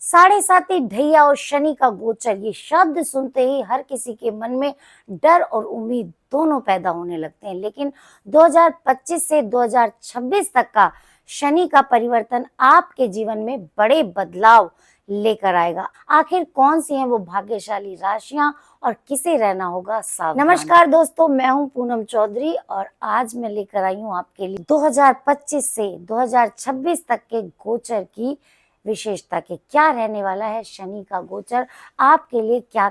साढ़े साती ढैया और शनि का गोचर, ये शब्द सुनते ही हर किसी के मन में डर और उम्मीद दोनों पैदा होने लगते हैं। लेकिन 2025 से 2026 तक का शनि का परिवर्तन आपके जीवन में बड़े बदलाव लेकर आएगा। आखिर कौन सी हैं वो भाग्यशाली राशियां और किसे रहना होगा सावधान। नमस्कार दोस्तों, मैं हूं पूनम चौधरी और आज मैं लेकर आई हूं आपके लिए 2025 से 2026 तक के गोचर की विशेषता के क्या रहने वाला है। शनि का गोचर आपके लिए क्या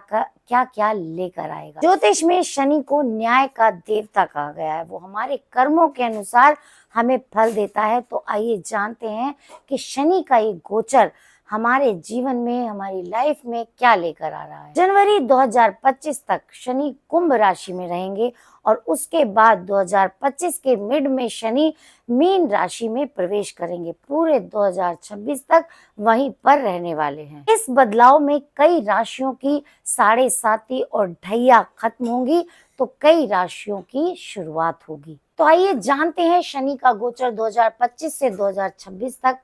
क्या लेकर आएगा। ज्योतिष में शनि को न्याय का देवता कहा गया है। वो हमारे कर्मों के अनुसार हमें फल देता है। तो आइए जानते हैं कि शनि का ये गोचर हमारे जीवन में, हमारी लाइफ में क्या लेकर आ रहा है। जनवरी 2025 तक शनि कुंभ राशि में रहेंगे और उसके बाद 2025 के मिड में शनि मीन राशि में प्रवेश करेंगे। पूरे 2026 तक वहीं पर रहने वाले हैं। इस बदलाव में कई राशियों की साढ़े साती और ढैया खत्म होंगी तो कई राशियों की शुरुआत होगी। तो आइए जानते हैं शनि का गोचर 2025 से 2026 तक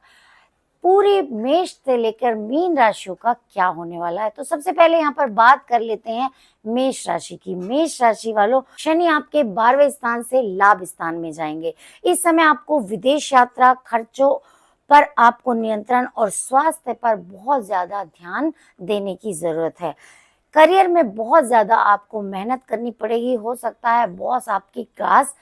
पूरी मेष से लेकर मीन राशियों का क्या होने वाला है। तो सबसे पहले यहाँ पर बात कर लेते हैं मेष राशि की। मेष राशि वालों, शनि आपके 12वें स्थान से लाभ स्थान में जाएंगे। इस समय आपको विदेश यात्रा, खर्चों पर आपको नियंत्रण और स्वास्थ्य पर बहुत ज्यादा ध्यान देने की जरूरत है। करियर में बहुत ज्यादा आपको मेहनत करनी पड़ेगी। हो सकता है बॉस आपकी क्लास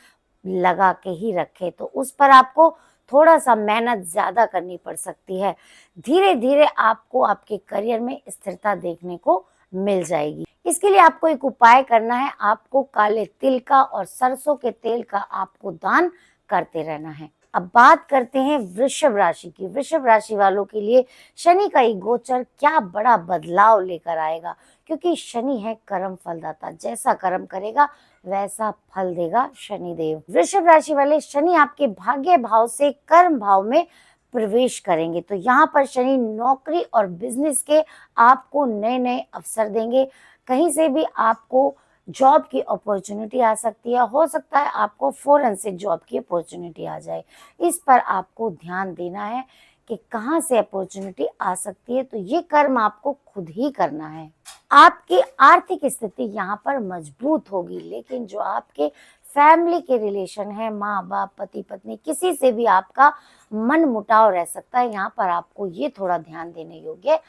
लगा के ही रखे, तो उस पर आपको थोड़ा सा मेहनत ज्यादा करनी पड़ सकती है। धीरे धीरे आपको आपके करियर में स्थिरता देखने को मिल जाएगी। इसके लिए आपको एक उपाय करना है। आपको काले तिल का और सरसों के तेल का आपको दान करते रहना है। अब बात करते हैं वृषभ राशि की। वृषभ राशि वालों के लिए शनि का ये गोचर क्या बड़ा बदलाव लेकर आएगा, क्योंकि शनि है कर्म फलदाता। जैसा कर्म करेगा वैसा फल देगा शनिदेव। वृषभ राशि वाले, शनि आपके भाग्य भाव से कर्म भाव में प्रवेश करेंगे। तो यहाँ पर शनि नौकरी और बिजनेस के आपको नए नए अवसर देंगे। कहीं से भी आपको जॉब की अपॉर्चुनिटी आ सकती है। हो सकता है आपको फॉरेन से जॉब की अपॉर्चुनिटी आ जाए। इस पर आपको ध्यान देना है कि कहाँ से अपॉर्चुनिटी आ सकती है। तो ये कर्म आपको खुद ही करना है। आपकी आर्थिक स्थिति यहाँ पर मजबूत होगी, लेकिन जो आपके फैमिली के रिलेशन है, माँ बाप, पति पत्नी, किसी से भी आपका मन मुटाव रह सकता है। यहाँ पर आपको ये थोड़ा ध्यान देने योग्य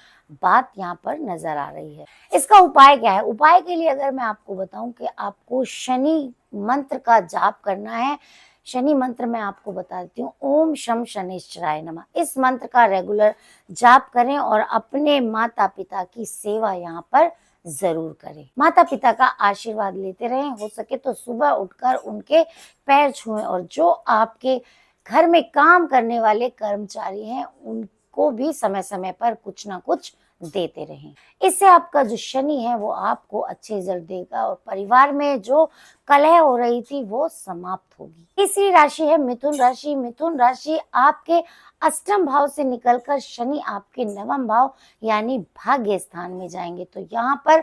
बात यहाँ पर नजर आ रही है। इसका उपाय क्या है? उपाय के लिए अगर मैं आपको बताऊं कि आपको शनि मंत्र का जाप करना है। शनि मंत्र मैं आपको बता देती हूँ, ओम शम शनिश्चराय नमः। इस मंत्र का रेगुलर जाप करें और अपने माता पिता की सेवा यहाँ पर जरूर करें। माता पिता का आशीर्वाद लेते रहें। हो सके तो सुबह उठकर उनके पैर छुएं और जो आपके घर में काम करने वाले कर्मचारी हैं उनको भी समय समय पर कुछ ना कुछ देते रहें। इससे आपका जो शनि है वो आपको अच्छे रिजल्ट देगा और परिवार में जो कलह हो रही थी वो समाप्त होगी। तीसरी राशि है मिथुन राशि। मिथुन राशि आपके अष्टम भाव से निकलकर शनि आपके नवम भाव यानी भाग्य स्थान में जाएंगे। तो यहाँ पर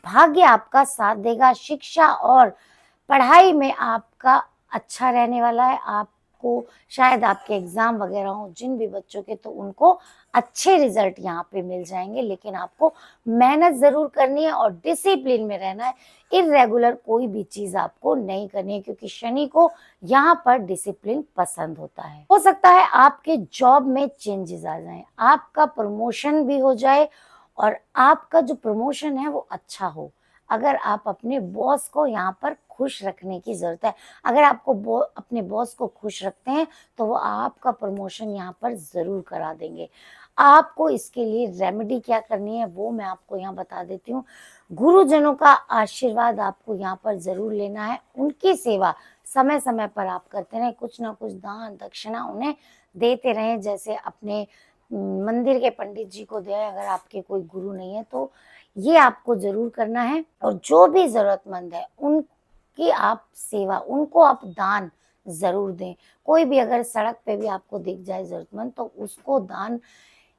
भाग्य आपका साथ देगा। शिक्षा और पढ़ाई में आपका अच्छा रहने वाला है। आपको शायद आपके एग्जाम वगैरह हो जिन भी बच्चों के, तो उनको अच्छे रिजल्ट यहाँ पे मिल जाएंगे। लेकिन आपको मेहनत जरूर करनी है और डिसिप्लिन में रहना है। इरेगुलर कोई भी चीज आपको नहीं करनी है, क्योंकि शनि को यहाँ पर डिसिप्लिन पसंद होता है। हो सकता है आपके जॉब में चेंजेस आ जाएं, आपका प्रमोशन भी हो जाए और आपका जो प्रमोशन है वो अच्छा हो। अगर आप अपने बॉस को यहाँ पर खुश रखने की जरूरत है। अगर आपको अपने बॉस को खुश रखते हैं तो वो आपका प्रमोशन यहाँ पर जरूर करा देंगे। आपको इसके लिए रेमेडी क्या करनी है वो मैं आपको यहाँ बता देती हूँ। गुरुजनों का आशीर्वाद आपको यहाँ पर जरूर लेना है। उनकी सेवा समय समय पर आप करते रहें। कुछ ना कुछ दान दक्षिणा उन्हें देते रहें। जैसे अपने मंदिर के पंडित जी को दें, अगर आपके कोई गुरु नहीं है तो ये आपको जरूर करना है। और जो भी जरूरतमंद है उनकी आप सेवा, उनको आप दान जरूर दें। कोई भी अगर सड़क पे भी आपको दिख जाए जरूरतमंद तो उसको दान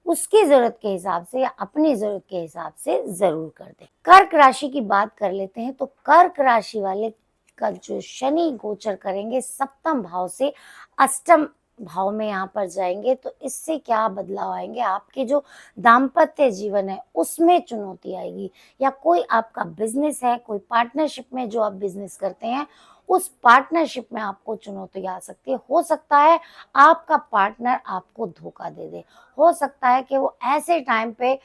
उसकी जरूरत के हिसाब से या अपनी जरूरत के हिसाब से जरूर कर दें। कर्क राशि की बात कर लेते हैं। तो कर्क राशि वाले का जो शनि गोचर करेंगे सप्तम भाव से अष्टम भाव में यहाँ पर जाएंगे तो इससे क्या बदलाव आएंगे, आपके जो दाम्पत्य जीवन है उसमें चुनौती आएगी, या कोई आपका बिजनेस है, कोई पार्टनरशिप में जो आप बिजनेस करते हैं उस पार्टनरशिप में आपको चुनौती आ सकती है। हो सकता है आपका पार्टनर आपको धोखा दे दे, हो सकता है कि वो ऐसे टाइम पे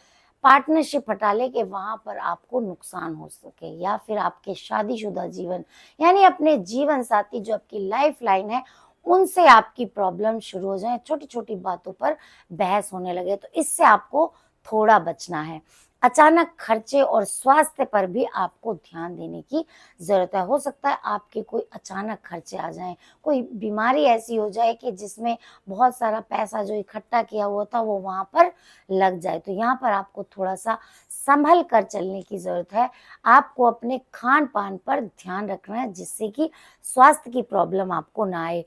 पार्टनरशिप हटा ले कि वहां पर आपको नुकसान हो सके, या फिर आपके शादीशुदा जीवन यानी अपने जीवन साथी जो आपकी लाइफ लाइन है उनसे आपकी प्रॉब्लम शुरू हो जाए, छोटी छोटी बातों पर बहस होने लगे, तो इससे आपको थोड़ा बचना है। अचानक खर्चे और स्वास्थ्य पर भी आपको ध्यान देने की जरूरत है। हो सकता है आपके कोई अचानक खर्चे आ जाएं, कोई बीमारी ऐसी हो जाए कि जिसमें बहुत सारा पैसा जो इकट्ठा किया हुआ था वो वहां पर लग जाए, तो यहाँ पर आपको थोड़ा सा संभल कर चलने की जरूरत है। आपको अपने खान पान पर ध्यान रखना है जिससे कि स्वास्थ्य की प्रॉब्लम आपको ना आए।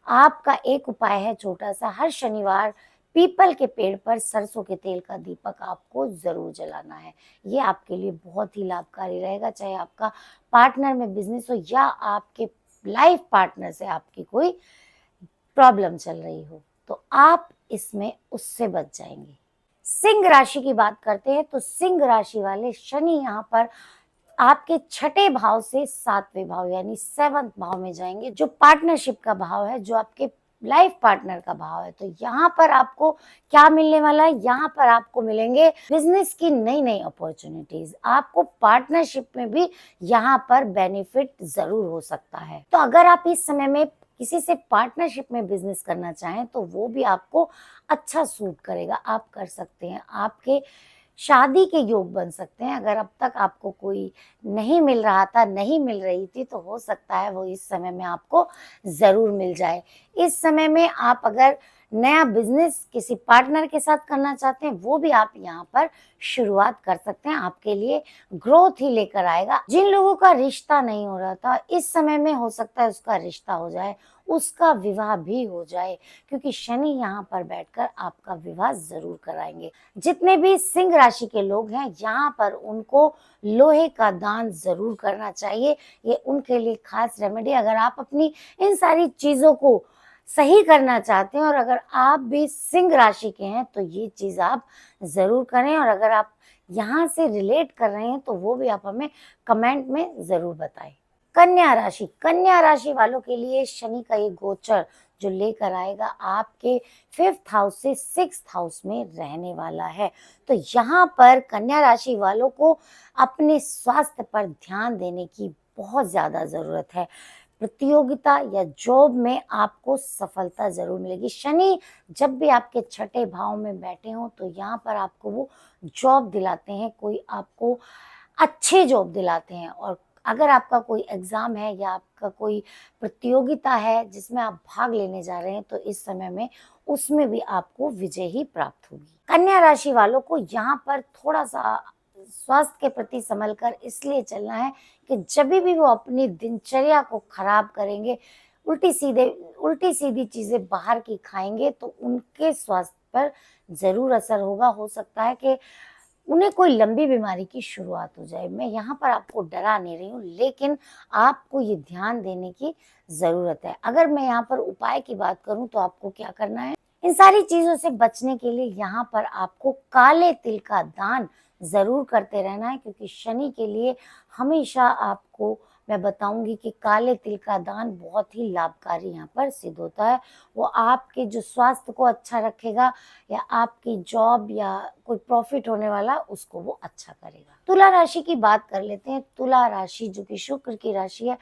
आपका एक उपाय है छोटा सा, हर शनिवार पीपल के पेड़ पर सरसों के तेल का दीपक आपको जरूर जलाना है। ये आपके लिए बहुत ही लाभकारी रहेगा, चाहे आपका पार्टनर में बिजनेस हो या आपके लाइफ पार्टनर से आपकी कोई प्रॉब्लम चल रही हो, तो आप इसमें उससे बच जाएंगे। सिंह राशि की बात करते हैं तो सिंह राशि वाले शनि यहाँ पर आपके छठे भाव से सातवें भाव यानी सेवंथ भाव में जाएंगे, जो पार्टनरशिप का भाव है, जो आपके लाइफ पार्टनर का भाव है। तो यहाँ पर आपको क्या मिलने वाला है, यहाँ पर आपको मिलेंगे बिजनेस की नई नई अपॉर्चुनिटीज, आपको पार्टनरशिप में भी यहाँ पर बेनिफिट जरूर हो सकता है। तो अगर आप इस समय में किसी से पार्टनरशिप में बिजनेस करना चाहें तो वो भी आपको अच्छा सूट करेगा, आप कर सकते हैं, आपके शादी के योग बन सकते हैं। अगर अब तक आपको कोई नहीं मिल रहा था, नहीं मिल रही थी, तो हो सकता है वो इस समय में आपको ज़रूर मिल जाए। इस समय में आप अगर नया बिजनेस किसी पार्टनर के साथ करना चाहते हैं वो भी आप यहाँ पर शुरुआत कर सकते हैं, आपके लिए ग्रोथ ही लेकर आएगा। जिन लोगों का रिश्ता नहीं हो रहा था इस समय में हो सकता है उसका रिश्ता हो जाए, उसका विवाह भी हो जाए, क्योंकि शनि यहाँ पर बैठकर आपका विवाह जरूर कराएंगे। जितने भी सिंह राशि के लोग हैं यहाँ पर उनको लोहे का दान जरूर करना चाहिए, ये उनके लिए खास रेमेडी। अगर आप अपनी इन सारी चीजों को सही करना चाहते हैं और अगर आप भी सिंह राशि के हैं तो ये चीज आप जरूर करें, और अगर आप यहाँ से रिलेट कर रहे हैं तो वो भी आप हमें कमेंट में जरूर बताएं। कन्या राशि, कन्या राशि वालों के लिए शनि का ये गोचर जो लेकर आएगा आपके 5th हाउस से 6th हाउस में रहने वाला है। तो यहाँ पर कन्या राशि वालों को अपने स्वास्थ्य पर ध्यान देने की बहुत ज्यादा जरूरत है। प्रतियोगिता या जॉब में आपको सफलता जरूर मिलेगी। शनि जब भी आपके छठे भाव में बैठे हों तो यहाँ पर आपको वो जॉब दिलाते हैं, कोई आपको अच्छे जॉब दिलाते हैं। और अगर आपका कोई एग्जाम है या आपका कोई प्रतियोगिता है जिसमें आप भाग लेने जा रहे हैं तो इस समय में उसमें भी आपको विजय ही प्राप्त होगी। कन्या राशि वालों को यहाँ पर थोड़ा सा स्वास्थ्य के प्रति संभल कर इसलिए चलना है कि जब भी वो अपनी दिनचर्या को खराब करेंगे, उल्टी सीधी चीजें बाहर की खाएंगे तो उनके स्वास्थ्य पर जरूर असर होगा। हो सकता है कि उन्हें कोई लंबी बीमारी की शुरुआत हो जाए। मैं यहाँ पर आपको डरा नहीं रही हूँ, लेकिन आपको ये ध्यान देने की जरूरत है। अगर मैं यहाँ पर उपाय की बात करूँ तो आपको क्या करना है, इन सारी चीजों से बचने के लिए यहाँ पर आपको काले तिल का दान जरूर करते रहना है, क्योंकि शनि के लिए हमेशा आपको मैं बताऊंगी कि काले तिल का दान बहुत ही लाभकारी यहाँ पर सिद्ध होता है। वो आपके जो स्वास्थ्य को अच्छा रखेगा, या आपकी जॉब या कोई प्रॉफिट होने वाला उसको वो अच्छा करेगा। तुला राशि की बात कर लेते हैं। तुला राशि जो कि शुक्र की राशि है,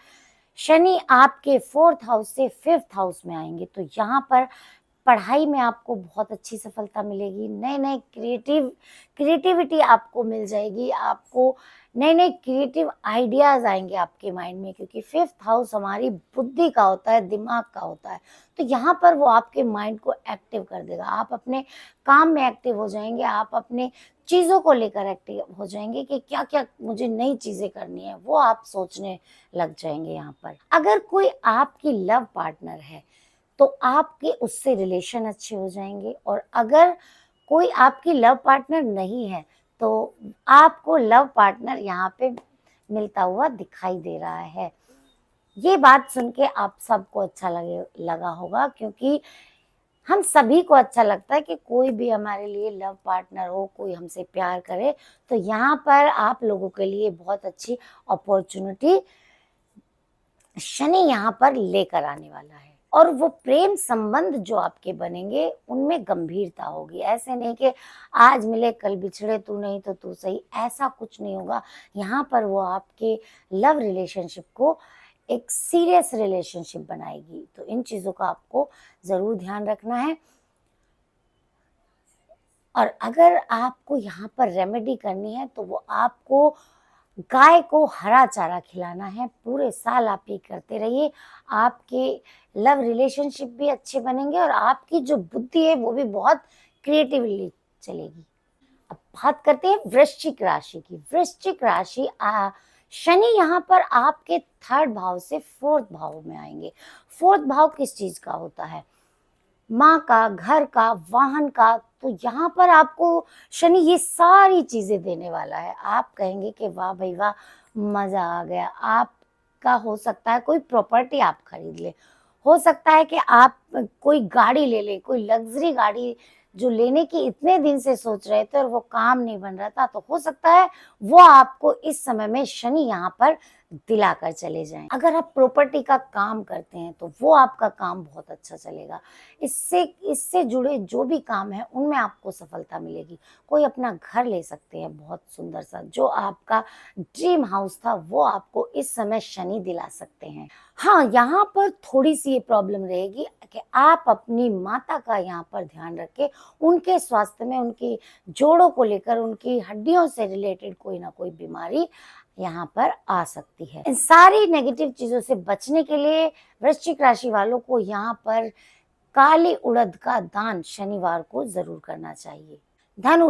शनि आपके 4th हाउस से 5th हाउस में आएंगे तो यहाँ पर पढ़ाई में आपको बहुत अच्छी सफलता मिलेगी, नए नए क्रिएटिविटी आपको मिल जाएगी, आपको नए नए क्रिएटिव आइडियाज आएंगे आपके माइंड में, क्योंकि 5th हाउस हमारी बुद्धि का होता है, दिमाग का होता है। तो यहाँ पर वो आपके माइंड को एक्टिव कर देगा, आप अपने काम में एक्टिव हो जाएंगे, आप अपने चीज़ों को लेकर एक्टिव हो जाएंगे कि क्या क्या मुझे नई चीज़ें करनी है, वो आप सोचने लग जाएंगे। यहाँ पर अगर कोई आपकी लव पार्टनर है तो आपके उससे रिलेशन अच्छे हो जाएंगे, और अगर कोई आपकी लव पार्टनर नहीं है तो आपको लव पार्टनर यहाँ पे मिलता हुआ दिखाई दे रहा है। ये बात सुन के आप सबको अच्छा लगा होगा, क्योंकि हम सभी को अच्छा लगता है कि कोई भी हमारे लिए लव पार्टनर हो, कोई हमसे प्यार करे, तो यहाँ पर आप लोगों के लिए बहुत अच्छी अपॉर्च्युनिटी शनि यहाँ पर लेकर आने वाला है। और वो प्रेम संबंध जो आपके बनेंगे उनमें गंभीरता होगी। ऐसे नहीं कि आज मिले कल बिछड़े, तू नहीं तो तू सही, ऐसा कुछ नहीं होगा। यहाँ पर वो आपके लव रिलेशनशिप को एक सीरियस रिलेशनशिप बनाएगी। तो इन चीज़ों का आपको ज़रूर ध्यान रखना है। और अगर आपको यहाँ पर रेमेडी करनी है तो वो आपको गाय को हरा चारा खिलाना है। पूरे साल आप ये करते रहिए, आपके लव रिलेशनशिप भी अच्छे बनेंगे और आपकी जो बुद्धि है वो भी बहुत क्रिएटिवली चलेगी। अब बात करते हैं वृश्चिक राशि की। वृश्चिक राशि शनि यहाँ पर आपके थर्ड भाव से फोर्थ भाव में आएंगे। फोर्थ भाव किस चीज का होता है? माँ का, घर का, वाहन का। तो यहाँ पर आपको शनि ये सारी चीजें देने वाला है। आप कहेंगे कि वाह भाई वाह, मजा आ गया। आपका हो सकता है कोई प्रॉपर्टी आप खरीद ले, हो सकता है कि आप कोई गाड़ी ले ले, कोई लग्जरी गाड़ी जो लेने की इतने दिन से सोच रहे थे और वो काम नहीं बन रहा था, तो हो सकता है वो आपको इस समय में शनि यहाँ पर दिलाकर चले जाएं। अगर आप प्रॉपर्टी का काम करते हैं तो वो आपका काम बहुत अच्छा चलेगा। इससे इससे जुड़े जो भी काम है उनमें आपको सफलता मिलेगी। कोई अपना घर ले सकते हैं बहुत सुंदर सा, जो आपका ड्रीम हाउस था वो आपको इस समय शनि दिला सकते हैं। हाँ, यहाँ पर थोड़ी सी ये प्रॉब्लम रहेगी कि आप अपनी माता का यहाँ पर ध्यान रखें। उनके स्वास्थ्य में, उनकी जोड़ों को लेकर, उनकी हड्डियों से रिलेटेड कोई ना कोई बीमारी यहाँ पर आ सकती है। इन सारी नेगेटिव चीजों से बचने के लिए वृश्चिक राशि वालों को यहाँ पर काली उड़द का दान शनिवार को जरूर करना चाहिए। धनु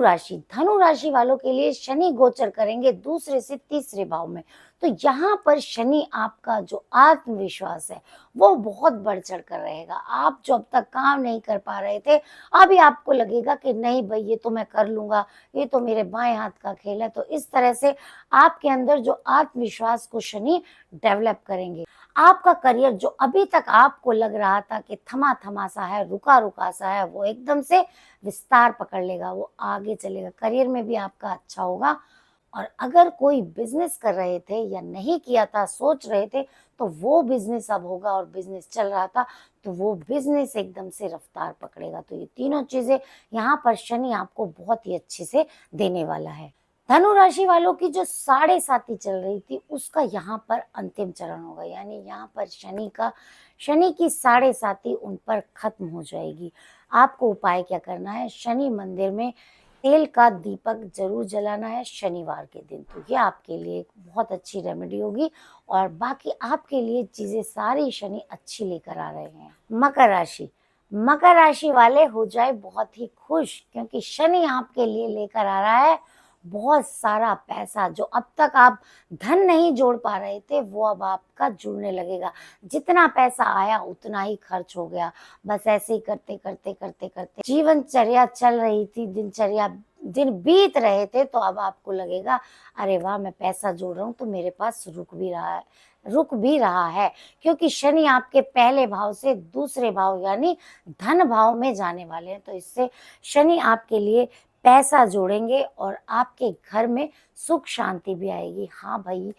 राशि वालों के लिए शनि गोचर करेंगे दूसरे से तीसरे भाव में। तो यहाँ पर शनि आपका जो आत्मविश्वास है वो बहुत बढ़ चढ़ कर रहेगा। आप जो अब तक काम नहीं कर पा रहे थे, अभी आपको लगेगा कि नहीं भाई ये तो मैं कर लूंगा, ये तो मेरे बाएं हाथ का खेल है। तो इस तरह से आपके अंदर जो आत्मविश्वास को शनि डेवलप करेंगे। आपका करियर जो अभी तक आपको लग रहा था कि थमा थमा सा है, रुका रुका सा है, वो एकदम से विस्तार पकड़ लेगा, वो आगे चलेगा। करियर में भी आपका अच्छा होगा। और अगर कोई बिजनेस कर रहे थे या नहीं किया था, सोच रहे थे, तो वो बिजनेस अब होगा। और बिजनेस चल रहा था तो वो बिजनेस एकदम से रफ्तार पकड़ेगा। तो ये तीनों चीजें यहाँ पर शनि आपको बहुत ही अच्छे से देने वाला है। धनु राशि वालों की जो साढ़े साती चल रही थी उसका यहाँ पर अंतिम चरण होगा। यानी यहाँ पर शनि की साढ़े साती उन पर खत्म हो जाएगी। आपको उपाय क्या करना है? शनि मंदिर में तेल का दीपक जरूर जलाना है शनिवार के दिन। तो ये आपके लिए एक बहुत अच्छी रेमेडी होगी। और बाकी आपके लिए चीजें सारी शनि अच्छी लेकर आ रहे हैं। मकर राशि वाले हो जाए बहुत ही खुश, क्योंकि शनि आपके लिए लेकर आ रहा है बहुत सारा पैसा। जो अब तक आप धन नहीं जोड़ पा रहे थे वो अब आपका जुड़ने लगेगा। जितना पैसा आया उतना ही खर्च हो गया। बस ऐसे ही करते करते करते करते जीवनचर्या चल रही थी, दिन बीत रहे थे, तो अब आपको लगेगा अरे वाह, मैं पैसा जोड़ रहा हूँ तो मेरे पास रुक भी रहा है। क्योंकि शनि आपके पहले भाव से दूसरे भाव यानी धन भाव में जाने वाले हैं। तो इससे शनि आपके लिए पैसा जोड़ेंगे और आपके घर में सुख शांति भी आएगी। हाँ भाई,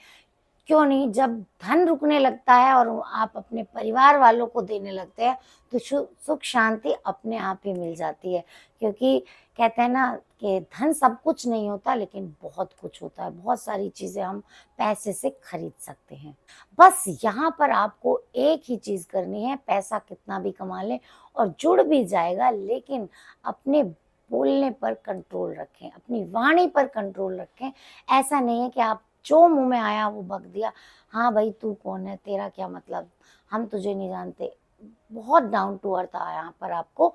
क्यों नहीं? जब धन रुकने लगता है और आप अपने परिवार वालों को देने लगते हैं तो सुख शांति अपने आप ही मिल जाती है। क्योंकि कहते हैं ना कि धन सब कुछ नहीं होता, लेकिन बहुत कुछ होता है। बहुत सारी चीजें हम पैसे से खरीद सकते हैं। बस यहाँ पर आपको एक ही चीज करनी है, पैसा कितना भी कमा लें और जुड़ भी जाएगा, लेकिन अपने बोलने पर कंट्रोल रखें, अपनी वाणी पर कंट्रोल रखें। ऐसा नहीं है कि आप जो मुंह में आया वो बक दिया। हाँ भाई, तू कौन है, तेरा क्या मतलब, हम तुझे नहीं जानते। बहुत डाउन टू अर्थ यहाँ पर आपको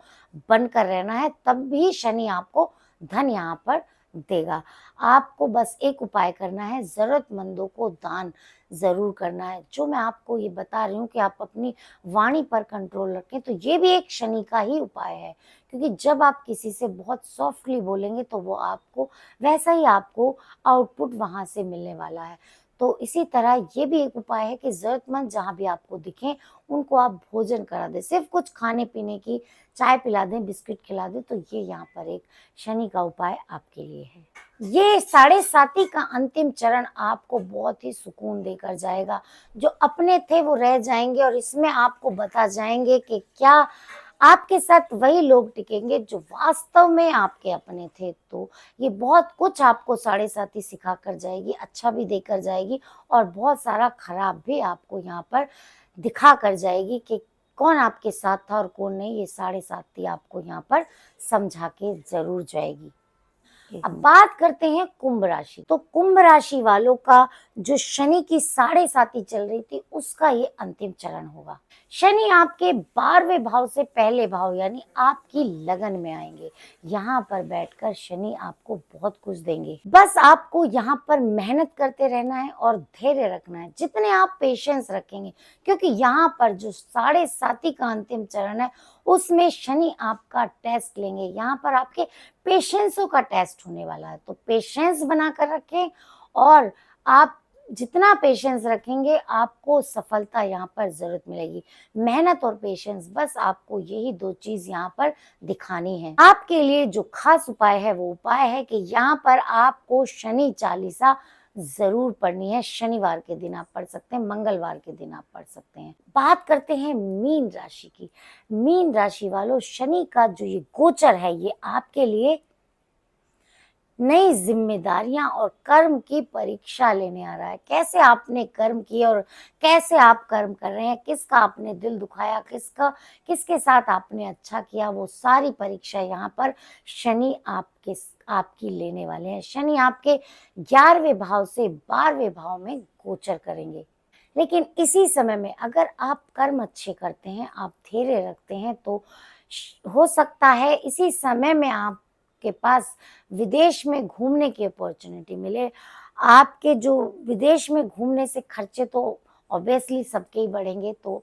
बनकर रहना है, तब भी शनि आपको धन यहाँ पर देगा। आपको बस एक उपाय करना है, जरूरतमंदों को दान जरूर करना है। जो मैं आपको ये बता रही हूँ कि आप अपनी वाणी पर कंट्रोल रखें, तो ये भी एक शनि का ही उपाय है। क्योंकि जब आप किसी से बहुत सॉफ्टली बोलेंगे तो वो आपको वैसा ही आपको आउटपुट वहां से मिलने वाला है। तो इसी तरह ये भी एक उपाय है कि ज़रूरतमंद जहाँ भी आपको दिखें, उनको आप भोजन करा दें। सिर्फ़ कुछ खाने-पीने की चाय पिला दें, बिस्किट खिला दें, तो ये यहाँ पर एक शनि का उपाय आपके लिए है। ये साढ़े साती का अंतिम चरण आपको बहुत ही सुकून देकर जाएगा। जो अपने थे वो रह जाएँगे और इसमें आपको बता जाएँगे कि क्या आपके साथ वही लोग टिकेंगे जो वास्तव में आपके अपने थे। तो ये बहुत कुछ आपको साढ़े साती सिखा कर जाएगी, अच्छा भी देकर जाएगी और बहुत सारा खराब भी आपको यहाँ पर दिखा कर जाएगी कि कौन आपके साथ था और कौन नहीं। ये साढ़े साती आपको यहाँ पर समझा के ज़रूर जाएगी। अब बात करते हैं कुंभ राशि। तो कुंभ राशि वालों का जो शनि की साढ़े साती चल रही थी, उसका ये अंतिम चरण होगा। शनि आपके 12वें भाव से पहले भाव यानी आपकी लगन में आएंगे। यहाँ पर बैठकर शनि आपको बहुत कुछ देंगे। बस आपको यहाँ पर मेहनत करते रहना है और धैर्य रखना है। जितने आप पेशेंस रखेंगे, क्योंकि यहाँ पर जो साढ़े साती का अंतिम चरण है, उसमें शनि आपका टेस्ट लेंगे। यहाँ पर आपके पेशेंसों का टेस्ट होने वाला है। तो पेशेंस बनाकर रखें और आप जितना पेशेंस रखेंगे, आपको सफलता यहाँ पर ज़रूर मिलेगी। मेहनत और पेशेंस, बस आपको यही 2 चीज़ यहाँ पर दिखानी है। आपके लिए जो खास उपाय है, वो उपाय है कि यहाँ पर आपको शनि चालीसा ज़रूर पढ़नी है। शनिवार के दिन आप पढ़ सकते हैं, मंगलवार के दिन आप पढ़ सकते हैं। बात करते हैं मीन राशि की। मीन राशि वालों, शनि का जो ये गोचर है, ये आपके लिए नई जिम्मेदारियां और कर्म की परीक्षा लेने आ रहा है। कैसे आपने कर्म किए और कैसे आप कर्म कर रहे हैं, किसका आपने दिल दुखाया, किसके साथ आपने अच्छा किया, वो सारी परीक्षा यहाँ पर शनि आपकी लेने वाले हैं। शनि आपके 11वें भाव से 12वें भाव में गोचर करेंगे। लेकिन इसी समय में अगर आप कर्म अच्छे करते हैं, आप धैर्य रखते हैं, तो हो सकता है इसी समय में आपके पास विदेश में घूमने की अपॉर्चुनिटी मिले। आपके जो विदेश में घूमने से खर्चे तो ऑब्वियसली सबके ही बढ़ेंगे, तो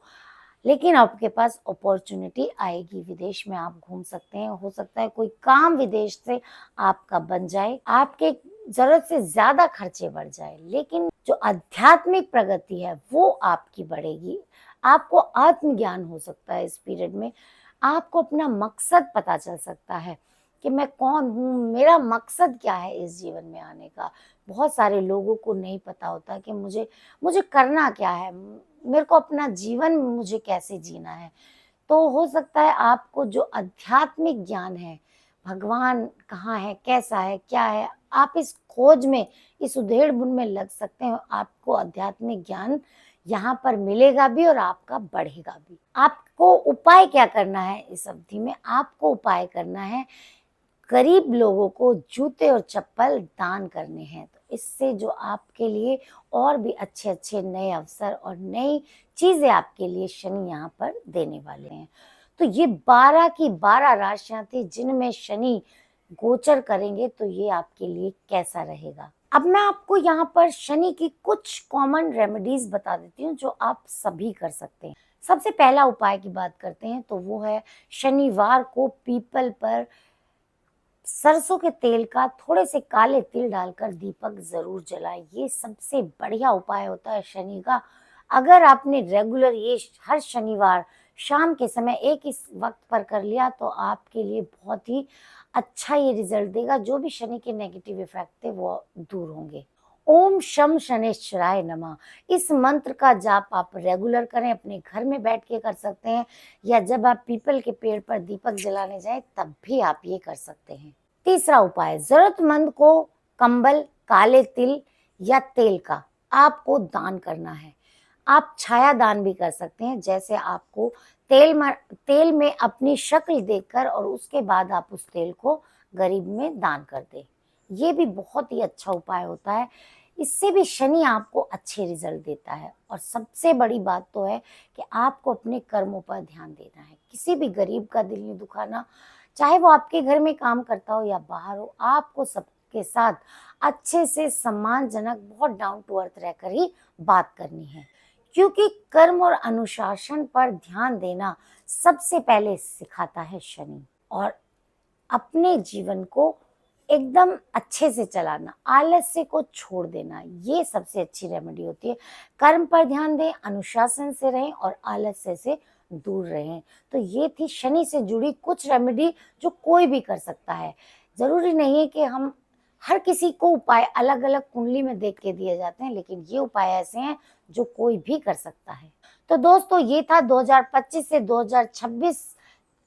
लेकिन आपके पास अपॉर्चुनिटी आएगी, विदेश में आप घूम सकते हैं। हो सकता है कोई काम विदेश से आपका बन जाए, आपके ज़रूरत से ज़्यादा खर्चे बढ़ जाए, लेकिन जो आध्यात्मिक प्रगति है वो आपकी बढ़ेगी। आपको आत्मज्ञान हो सकता है इस पीरियड में। आपको अपना मकसद पता चल सकता है कि मैं कौन हूँ, मेरा मकसद क्या है इस जीवन में आने का। बहुत सारे लोगों को नहीं पता होता कि मुझे करना क्या है, मेरे को अपना जीवन मुझे कैसे जीना है। तो हो सकता है आपको जो आध्यात्मिक ज्ञान है, भगवान कहाँ है, कैसा है, क्या है, आप इस खोज में, इस उधेड़-बुन में लग सकते हैं। आपको आध्यात्मिक ज्ञान यहाँ पर मिलेगा भी और आपका बढ़ेगा भी। आपको उपाय क्या करना है इस अवधि में? आपको उपाय करना है, गरीब लोगों को जूते और चप्पल दान करने हैं। तो इससे जो आपके लिए और भी अच्छे-अच्छे नए अवसर और नई चीज़ें आपके लिए शनि यहाँ पर देने वाले हैं। तो ये 12 की 12 राशियाँ थी जिनमें शनि गोचर करेंगे, तो ये आपके लिए कैसा रहेगा। अब मैं आपको यहाँ पर शनि की कुछ कॉमन रेमेडीज़ बता देती हूँ जो आप सभी कर सकते हैं। सबसे पहला उपाय की बात करते हैं, तो वो है शनिवार को पीपल पर सरसों के तेल का थोड़े से काले तिल डालकर दीपक ज़रूर जलाएं। ये सबसे बढ़िया उपाय होता है शनि का। अगर आपने रेगुलर ये हर शनिवार शाम के समय एक इस वक्त पर कर लिया, तो आपके लिए बहुत ही अच्छा ये रिजल्ट देगा। जो भी शनि के नेगेटिव इफेक्ट थे वो दूर होंगे। ओम शम शनैश्चराय नमः, इस मंत्र का जाप आप रेगुलर करें। अपने घर में बैठ के कर सकते हैं या जब आप पीपल के पेड़ पर दीपक जलाने जाएं तब भी आप ये कर सकते हैं। तीसरा उपाय, जरूरतमंद को कंबल, काले तिल या तेल का आपको दान करना है। आप छाया दान भी कर सकते हैं, जैसे आपको तेल में अपनी शक्ल देखकर और उसके बाद आप उस तेल को गरीब में दान कर दें। ये भी बहुत ही अच्छा उपाय होता है। इससे भी शनि आपको अच्छे रिजल्ट देता है। और सबसे बड़ी बात तो है कि आपको अपने कर्मों पर ध्यान देना है। किसी भी गरीब का दिल नहीं दुखाना, चाहे वो आपके घर में काम करता हो या बाहर हो। आपको सबके साथ अच्छे से सम्मानजनक, बहुत डाउन टू अर्थ रहकर ही बात करनी है, क्योंकि कर्म और अनुशासन पर ध्यान देना सबसे पहले सिखाता है शनि। और अपने जीवन को एकदम अच्छे से चलाना, आलस्य को छोड़ देना, ये सबसे अच्छी रेमेडी होती है। कर्म पर ध्यान दें, अनुशासन से रहें और आलस्य से दूर रहें। तो ये थी शनि से जुड़ी कुछ रेमेडी जो कोई भी कर सकता है। ज़रूरी नहीं है कि हम हर किसी को उपाय अलग-अलग कुंडली में देख के दिए जाते हैं, लेकिन ये उपाय ऐसे हैं जो कोई भी कर सकता है। तो दोस्तों ये था 2025 से 2026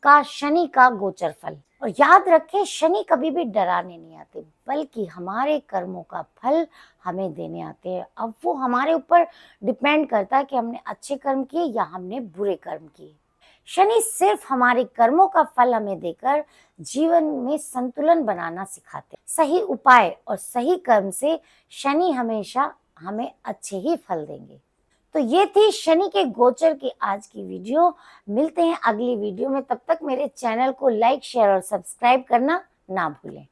का शनि का गोचर फल। और याद रखें, शनि कभी भी डराने नहीं आते, बल्कि हमारे कर्मों का फल हमें देने आते हैं। अब वो हमारे ऊपर डिपेंड करता है कि हमने अच्छे कर्म किए या हमने बुरे कर्म किए। शनि सिर्फ हमारे कर्मों का फल हमें देकर जीवन में संतुलन बनाना सिखाते हैं। सही उपाय और सही कर्म से शनि हमेशा हमें अच्छे ही फल देंगे। तो ये थी शनि के गोचर की आज की वीडियो। मिलते हैं अगली वीडियो में, तब तक मेरे चैनल को लाइक, शेयर और सब्सक्राइब करना ना भूलें।